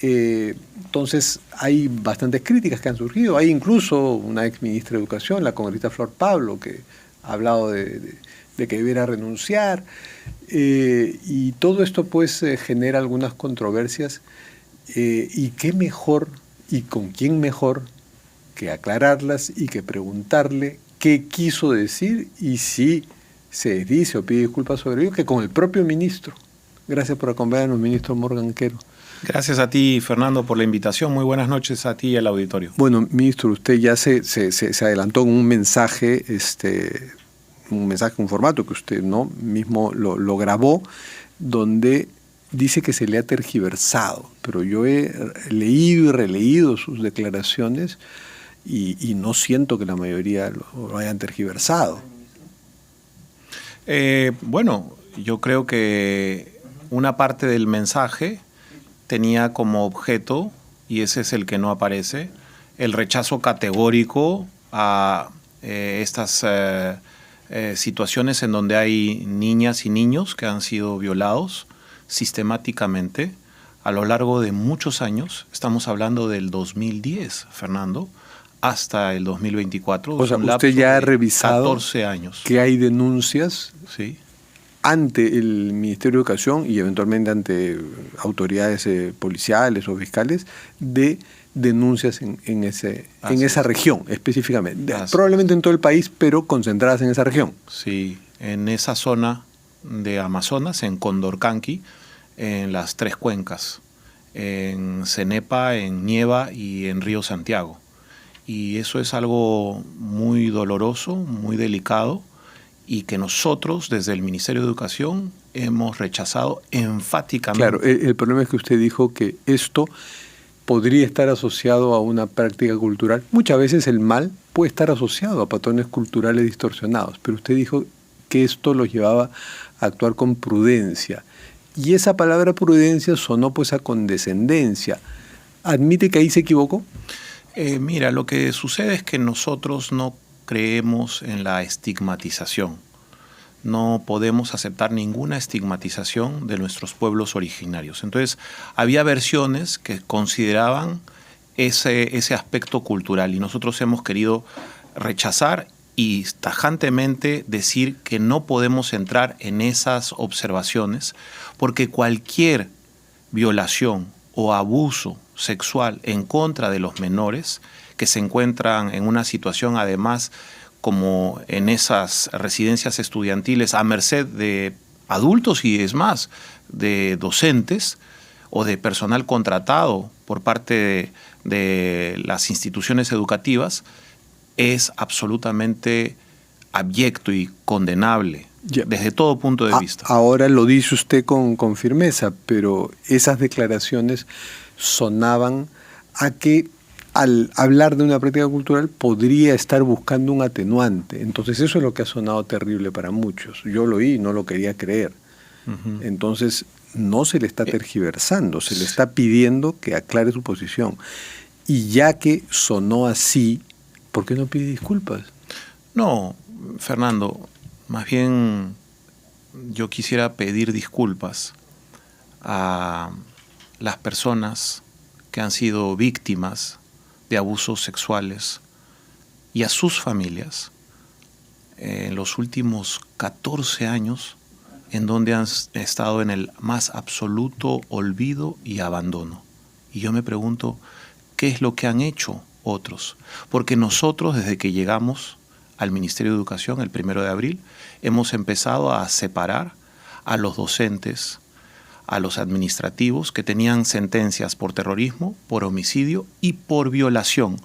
Entonces hay bastantes críticas que han surgido. Hay incluso una ex ministra de Educación, la congresista Flor Pablo, que ha hablado de que debiera renunciar. Y todo esto pues genera algunas controversias. Y qué mejor y con quién mejor que aclararlas y que preguntarle qué quiso decir y si se dice o pide disculpas sobre ello, que con el propio ministro. Gracias por acompañarnos, ministro Morgan Quero. Gracias a ti, Fernando, por la invitación. Muy buenas noches a ti y al auditorio. Bueno, ministro, usted ya se adelantó en un mensaje, un formato que usted no mismo lo grabó, donde dice que se le ha tergiversado, pero yo he leído y releído sus declaraciones y no siento que la mayoría lo hayan tergiversado. Bueno, yo creo que una parte del mensaje tenía como objeto, y ese es el que no aparece, el rechazo categórico a estas situaciones en donde hay niñas y niños que han sido violados sistemáticamente a lo largo de muchos años. Estamos hablando del 2010, Fernando, hasta el 2024. O sea, usted ya ha revisado 14 años. Que hay denuncias, sí, ante el Ministerio de Educación y eventualmente ante autoridades policiales o fiscales de denuncias en esa región específicamente. Probablemente en todo el país, pero concentradas en esa región. Sí, en esa zona de Amazonas, en Condorcanqui, en las 3 cuencas, en Cenepa, en Nieva y en Río Santiago. Y eso es algo muy doloroso, muy delicado, y que nosotros desde el Ministerio de Educación hemos rechazado enfáticamente. Claro, el problema es que usted dijo que esto podría estar asociado a una práctica cultural. Muchas veces el mal puede estar asociado a patrones culturales distorsionados, pero usted dijo que esto lo llevaba a actuar con prudencia. Y esa palabra prudencia sonó pues a condescendencia. ¿Admite que ahí se equivocó? Mira, lo que sucede es que nosotros no creemos en la estigmatización. No podemos aceptar ninguna estigmatización de nuestros pueblos originarios. Entonces, había versiones que consideraban ese aspecto cultural y nosotros hemos querido rechazar y tajantemente decir que no podemos entrar en esas observaciones porque cualquier violación o abuso sexual en contra de los menores que se encuentran en una situación además como en esas residencias estudiantiles a merced de adultos y es más, de docentes o de personal contratado por parte de las instituciones educativas, es absolutamente abyecto y condenable desde todo punto de vista. Ahora lo dice usted con firmeza, pero esas declaraciones sonaban a que al hablar de una práctica cultural podría estar buscando un atenuante. Entonces eso es lo que ha sonado terrible para muchos. Yo lo oí y no lo quería creer. Entonces no se le está tergiversando, se le está pidiendo que aclare su posición. Y ya que sonó así, ¿por qué no pide disculpas? No, Fernando, más bien yo quisiera pedir disculpas a las personas que han sido víctimas de abusos sexuales y a sus familias en los últimos 14 años en donde han estado en el más absoluto olvido y abandono. Y yo me pregunto, ¿qué es lo que han hecho otros? Porque nosotros, desde que llegamos al Ministerio de Educación el 1 de abril, hemos empezado a separar a los docentes, a los administrativos que tenían sentencias por terrorismo, por homicidio y por violación.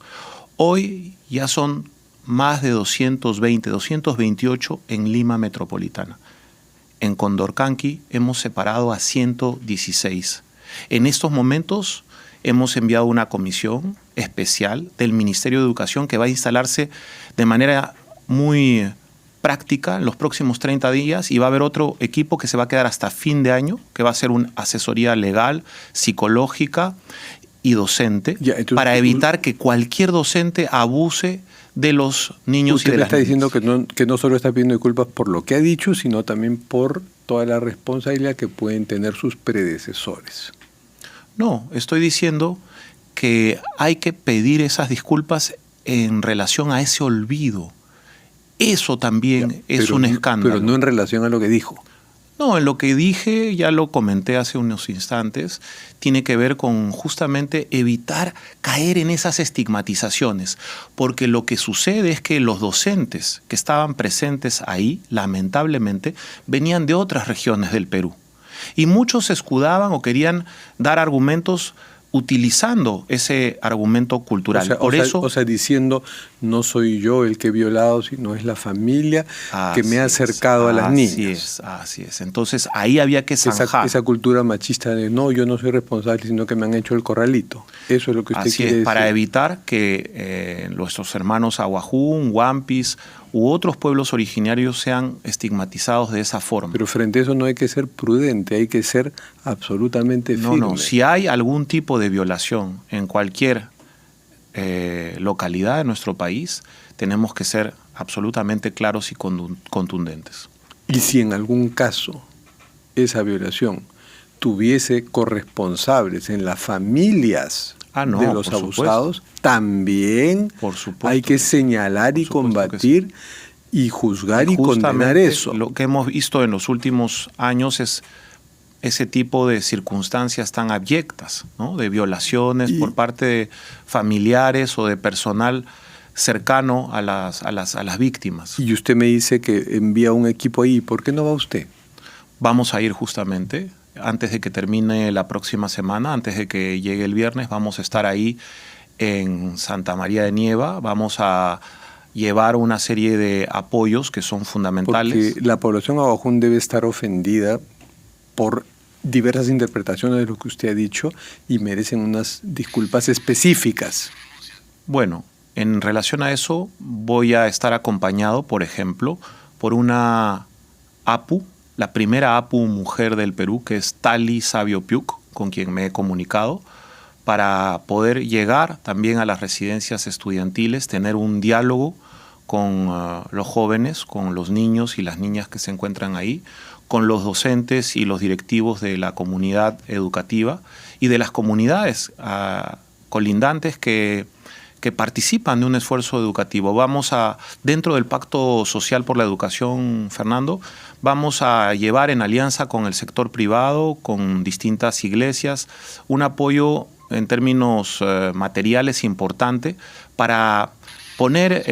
Hoy ya son más de 220, 228 en Lima Metropolitana. En Condorcanqui hemos separado a 116. En estos momentos hemos enviado una comisión especial del Ministerio de Educación que va a instalarse de manera muy práctica en los próximos 30 días y va a haber otro equipo que se va a quedar hasta fin de año, que va a ser una asesoría legal, psicológica y docente, para evitar que cualquier docente abuse de los niños y de las niñas. Usted está diciendo que no solo está pidiendo disculpas por lo que ha dicho, sino también por toda la responsabilidad que pueden tener sus predecesores. No, estoy diciendo que hay que pedir esas disculpas en relación a ese olvido. Eso también es un escándalo. Pero no en relación a lo que dijo. No, en lo que dije, ya lo comenté hace unos instantes, tiene que ver con justamente evitar caer en esas estigmatizaciones, porque lo que sucede es que los docentes que estaban presentes ahí, lamentablemente, venían de otras regiones del Perú. Y muchos se escudaban o querían dar argumentos utilizando ese argumento cultural. O sea, diciendo, no soy yo el que he violado, sino es la familia que me ha acercado a las niñas. Así es. Entonces, ahí había que zanjar. Esa cultura machista de, no, yo no soy responsable, sino que me han hecho el corralito. Eso es lo que usted quiere decir. Para evitar que nuestros hermanos Ahuajún, Huampis u otros pueblos originarios sean estigmatizados de esa forma. Pero frente a eso no hay que ser prudente, hay que ser absolutamente firme. No, si hay algún tipo de violación en cualquier localidad de nuestro país, tenemos que ser absolutamente claros y contundentes. Y si en algún caso esa violación tuviese corresponsables en las familias de los abusados, también hay que señalar y combatir y juzgar y condenar eso. Lo que hemos visto en los últimos años es ese tipo de circunstancias tan abyectas, ¿no? De violaciones por parte de familiares o de personal cercano a las víctimas. Y usted me dice que envía un equipo ahí. ¿Por qué no va usted? Vamos a ir justamente. Antes de que termine la próxima semana, antes de que llegue el viernes, vamos a estar ahí en Santa María de Nieva. Vamos a llevar una serie de apoyos que son fundamentales. Porque la población Ahuajún debe estar ofendida por diversas interpretaciones de lo que usted ha dicho y merecen unas disculpas específicas. Bueno, en relación a eso voy a estar acompañado, por ejemplo, por una APU, la primera APU mujer del Perú, que es Tali Sabio Piuk, con quien me he comunicado, para poder llegar también a las residencias estudiantiles, tener un diálogo con los jóvenes, con los niños y las niñas que se encuentran ahí, con los docentes y los directivos de la comunidad educativa y de las comunidades colindantes que participan de un esfuerzo educativo. Dentro del Pacto Social por la Educación, Fernando, vamos a llevar en alianza con el sector privado, con distintas iglesias, un apoyo en términos materiales importante para poner,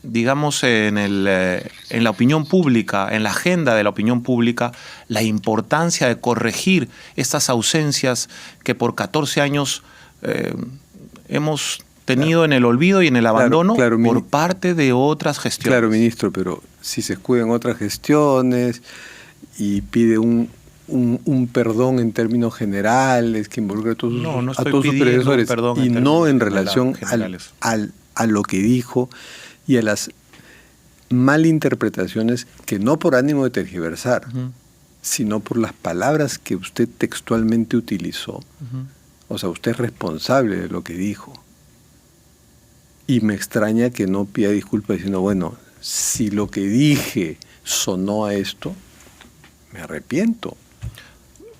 digamos, en la opinión pública, en la agenda de la opinión pública, la importancia de corregir estas ausencias que por 14 años hemos tenido en el olvido y en el abandono por parte de otras gestiones. Claro, ministro, pero si se escuda en otras gestiones y pide un perdón en términos generales que involucre a todos sus predecesores y no en relación a lo que dijo y a las malinterpretaciones que no por ánimo de tergiversar, sino por las palabras que usted textualmente utilizó. O sea, usted es responsable de lo que dijo. Y me extraña que no pida disculpas diciendo, bueno, si lo que dije sonó a esto, me arrepiento.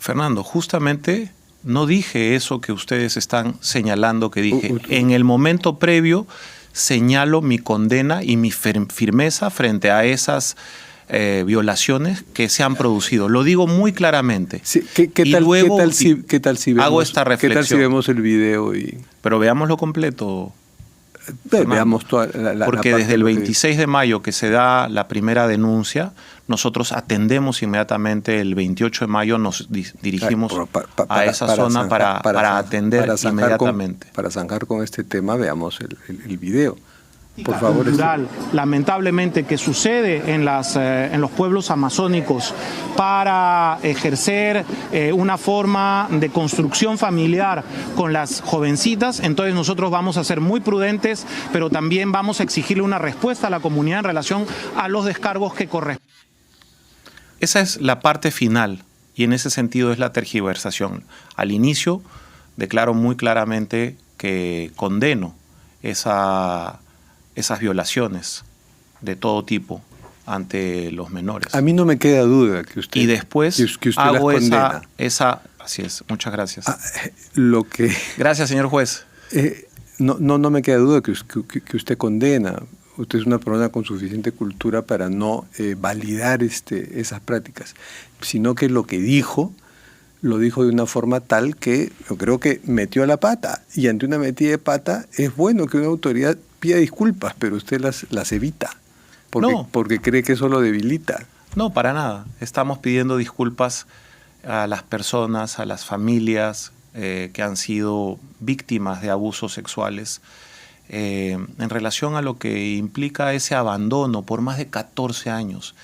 Fernando, justamente no dije eso que ustedes están señalando que dije. En el momento previo señalo mi condena y mi firmeza frente a esas violaciones que se han producido. Lo digo muy claramente. Sí, ¿qué tal si vemos, hago esta reflexión? ¿Qué tal si vemos el video? Pero veámoslo completo. Veamos toda porque desde el 26 de mayo que se da la primera denuncia, nosotros atendemos inmediatamente. El 28 de mayo nos dirigimos a esa zona para atender inmediatamente. Para zanjar con este tema, veamos el video. Por favor. Cultural, lamentablemente, que sucede en los pueblos amazónicos para ejercer una forma de construcción familiar con las jovencitas. Entonces nosotros vamos a ser muy prudentes, pero también vamos a exigirle una respuesta a la comunidad en relación a los descargos que corresponden. Esa es la parte final y en ese sentido es la tergiversación. Al inicio declaro muy claramente que condeno esas violaciones de todo tipo ante los menores. A mí no me queda duda que usted, y después que usted hago las condena. esa Así es. Muchas gracias. Lo que... Gracias, señor juez. No me queda duda que usted condena. Usted es una persona con suficiente cultura para no validar esas prácticas, sino que lo que dijo, lo dijo de una forma tal que yo creo que metió la pata. Y ante una metida de pata es bueno que una autoridad pida disculpas, pero usted las evita, porque cree que eso lo debilita. No, para nada. Estamos pidiendo disculpas a las personas, a las familias que han sido víctimas de abusos sexuales en relación a lo que implica ese abandono por más de 14 años.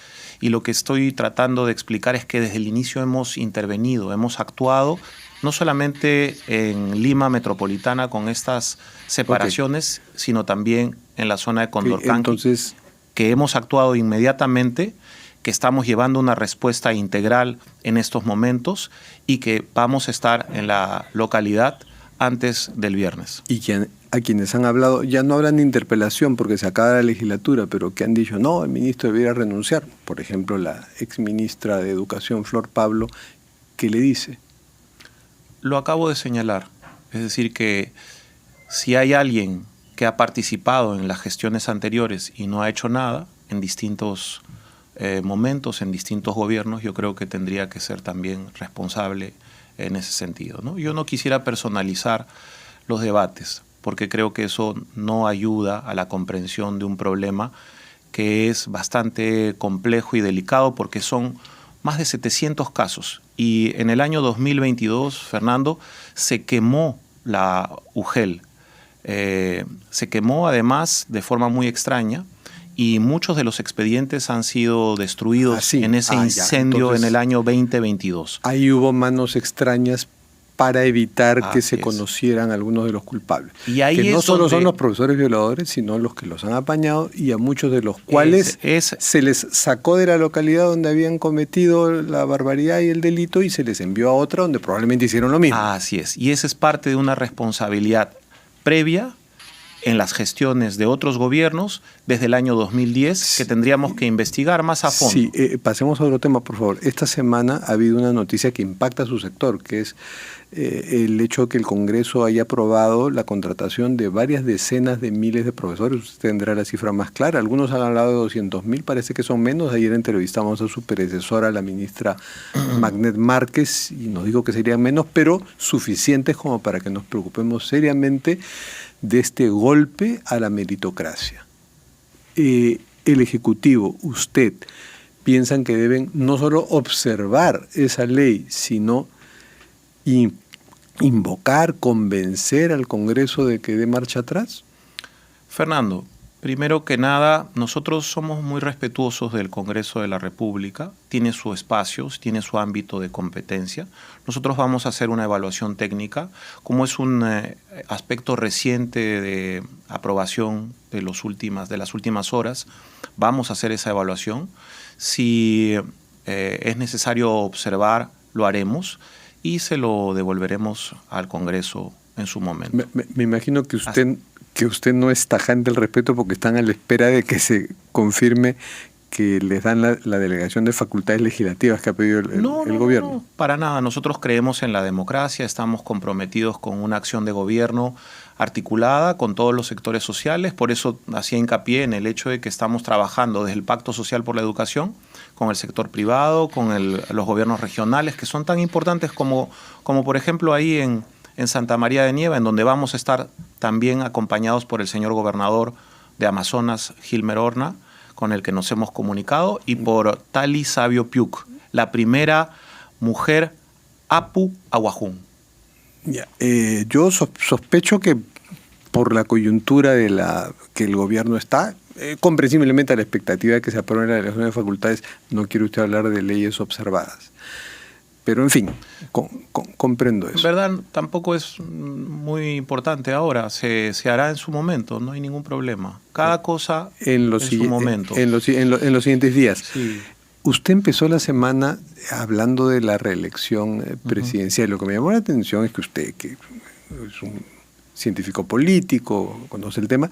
Y lo que estoy tratando de explicar es que desde el inicio hemos intervenido, hemos actuado no solamente en Lima metropolitana con estas separaciones, sino también en la zona de Condorcanqui, que hemos actuado inmediatamente, que estamos llevando una respuesta integral en estos momentos y que vamos a estar en la localidad antes del viernes. Y a quienes han hablado, ya no hablan de interpelación porque se acaba la legislatura, pero que han dicho, no, el ministro debiera renunciar. Por ejemplo, la exministra de Educación, Flor Pablo, ¿qué le dice? Lo acabo de señalar. Es decir, que si hay alguien que ha participado en las gestiones anteriores y no ha hecho nada en distintos momentos, en distintos gobiernos, yo creo que tendría que ser también responsable en ese sentido, ¿no? Yo no quisiera personalizar los debates, porque creo que eso no ayuda a la comprensión de un problema que es bastante complejo y delicado, porque son más de 700 casos. Y en el año 2022, Fernando, se quemó la UGEL. Se quemó además de forma muy extraña, y muchos de los expedientes han sido destruidos en ese incendio. Entonces, en el año 2022. Ahí hubo manos extrañas para evitar que se conocieran algunos de los culpables. Y ahí que no solo son los profesores violadores, sino los que los han apañado, y a muchos de los cuales se les sacó de la localidad donde habían cometido la barbaridad y el delito y se les envió a otra donde probablemente hicieron lo mismo. Así es. Y esa es parte de una responsabilidad previa en las gestiones de otros gobiernos desde el año 2010 que tendríamos que investigar más a fondo. Sí, pasemos a otro tema, por favor. Esta semana ha habido una noticia que impacta a su sector, que es el hecho de que el Congreso haya aprobado la contratación de varias decenas de miles de profesores. Usted tendrá la cifra más clara. Algunos han hablado de 200,000, parece que son menos. Ayer entrevistamos a su predecesora, la ministra Magnet Márquez, y nos dijo que serían menos, pero suficientes como para que nos preocupemos seriamente de este golpe a la meritocracia. El Ejecutivo, usted, piensan que deben no solo observar esa ley, sino invocar, convencer al Congreso de que dé marcha atrás? Fernando, primero que nada, nosotros somos muy respetuosos del Congreso de la República, tiene su espacio, tiene su ámbito de competencia. Nosotros vamos a hacer una evaluación técnica, como es un aspecto reciente de aprobación de las últimas horas, vamos a hacer esa evaluación. Si es necesario observar, lo haremos y se lo devolveremos al Congreso en su momento. Me imagino que usted no es tajante al respeto porque están a la espera de que se confirme que les dan la delegación de facultades legislativas que ha pedido el gobierno. No, para nada. Nosotros creemos en la democracia, estamos comprometidos con una acción de gobierno articulada con todos los sectores sociales, por eso hacía hincapié en el hecho de que estamos trabajando desde el Pacto Social por la Educación, con el sector privado, con los gobiernos regionales, que son tan importantes como por ejemplo ahí en Santa María de Nieva, en donde vamos a estar también acompañados por el señor gobernador de Amazonas, Gilmer Horna, con el que nos hemos comunicado, y por Tali Sabio Piuk, la primera mujer Apu Aguajún. Yo sospecho que por la coyuntura que el gobierno está, comprensiblemente a la expectativa de que se apruebe la delegación de facultades, no quiere usted hablar de leyes observadas. Pero en fin, comprendo eso. En verdad tampoco es muy importante ahora, se hará en su momento, no hay ningún problema. Cada cosa en su momento. En los siguientes días. Sí. Usted empezó la semana hablando de la reelección presidencial. Lo que me llamó la atención es que usted, que es un científico político, conoce el tema,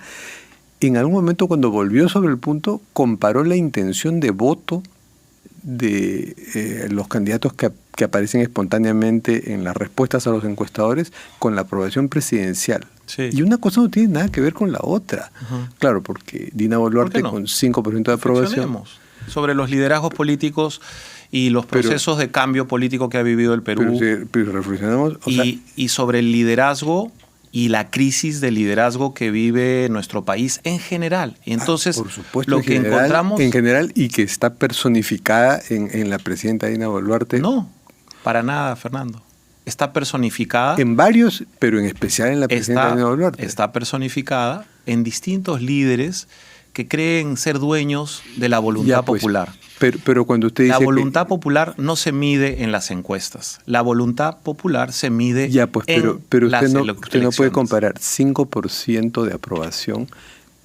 en algún momento cuando volvió sobre el punto, comparó la intención de voto de los candidatos que aparecen espontáneamente en las respuestas a los encuestadores con la aprobación presidencial. Sí. Y una cosa no tiene nada que ver con la otra. Claro, porque Dina Boluarte con 5% de aprobación. Sobre los liderazgos políticos y los procesos de cambio político que ha vivido el Perú. Pero reflexionamos. Y sobre el liderazgo y la crisis de liderazgo que vive nuestro país en general. Y entonces, por supuesto, lo que encontramos... En general, y que está personificada en la presidenta Dina Boluarte. No, para nada, Fernando. Está personificada... En varios, pero en especial en la presidenta Dina Boluarte. Está personificada en distintos líderes que creen ser dueños de la voluntad popular. Pero cuando usted dice la voluntad popular no se mide en las encuestas. La voluntad popular se mide pero en las usted no puede comparar 5% de aprobación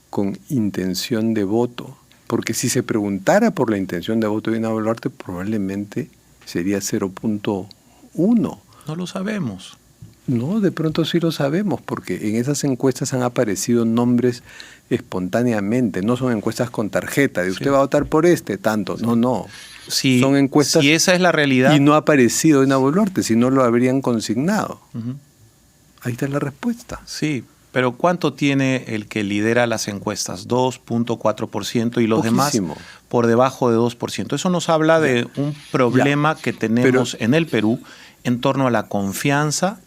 con intención de voto. Porque si se preguntara por la intención de voto de Dina Boluarte, probablemente sería 0.1. No lo sabemos. No, de pronto sí lo sabemos, porque en esas encuestas han aparecido nombres espontáneamente, no son encuestas con tarjeta, de usted va a votar por tanto, no. Si, son encuestas. Si esa es la realidad. Y no ha aparecido Dina Boluarte, si no lo habrían consignado. Ahí está la respuesta. Sí, pero ¿cuánto tiene el que lidera las encuestas? 2.4% y los demás por debajo de 2%. Eso nos habla de un problema que tenemos en el Perú en torno a la confianza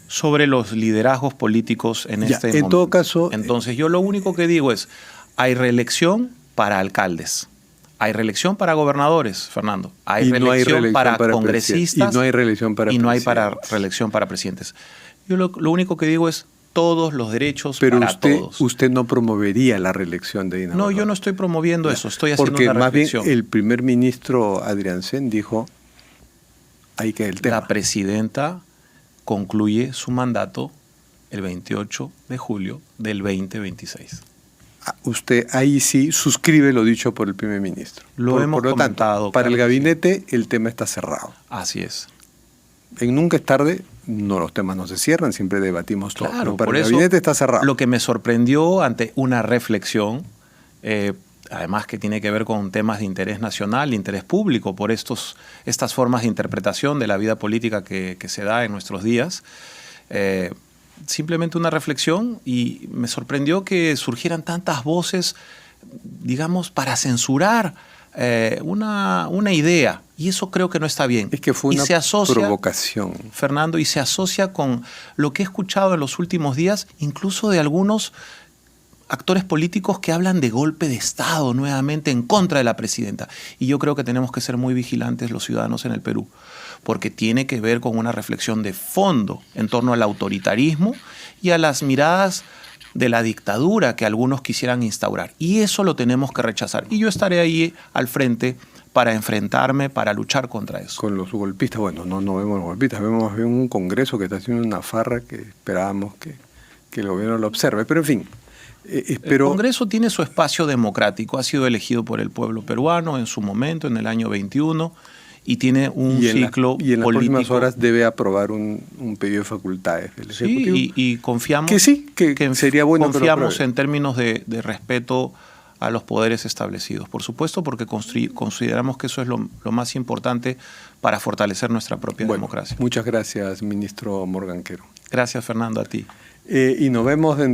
sobre los liderazgos políticos en este momento. En todo caso... Entonces, yo lo único que digo es, hay para alcaldes, hay reelección para gobernadores, Fernando, hay reelección para congresistas y no hay reelección para y no hay reelección para presidentes. Yo lo único que digo es todos los derechos para todos. Pero usted no promovería la reelección de Dina Boluarte. No, yo no estoy promoviendo eso, estoy haciendo una reflexión. Porque más bien el primer ministro Adrián Sen dijo, ahí queda el tema. La presidenta concluye su mandato el 28 de julio del 2026. Usted ahí sí suscribe lo dicho por el primer ministro. Lo hemos comentado. Tanto, para el gabinete el tema está cerrado. Así es. En Nunca es tarde, los temas no se cierran, siempre debatimos todo. Claro, para el gabinete está cerrado. Lo que me sorprendió ante una reflexión, además que tiene que ver con temas de interés nacional, de interés público, por estas formas de interpretación de la vida política que se da en nuestros días. Simplemente una reflexión, y me sorprendió que surgieran tantas voces, digamos, para censurar una idea. Y eso creo que no está bien. Es que fue una provocación. Fernando, y se asocia con lo que he escuchado en los últimos días, incluso de algunos actores políticos que hablan de golpe de Estado nuevamente en contra de la presidenta. Y yo creo que tenemos que ser muy vigilantes los ciudadanos en el Perú, porque tiene que ver con una reflexión de fondo en torno al autoritarismo y a las miradas de la dictadura que algunos quisieran instaurar. Y eso lo tenemos que rechazar. Y yo estaré ahí al frente para enfrentarme, para luchar contra eso. Con los golpistas, bueno, no vemos los golpistas, vemos un Congreso que está haciendo una farra que esperábamos que el gobierno lo observe, pero en fin. El Congreso tiene su espacio democrático, ha sido elegido por el pueblo peruano en su momento, en el año 21, y tiene un ciclo político. Y en las próximas horas debe aprobar un pedido de facultades del Ejecutivo. Sí, y confiamos que sería bueno. Confiamos en términos de respeto a los poderes establecidos, por supuesto, porque consideramos que eso es lo más importante para fortalecer nuestra propia democracia. Muchas gracias, ministro Morganquero. Gracias, Fernando, a ti. Y nos vemos dentro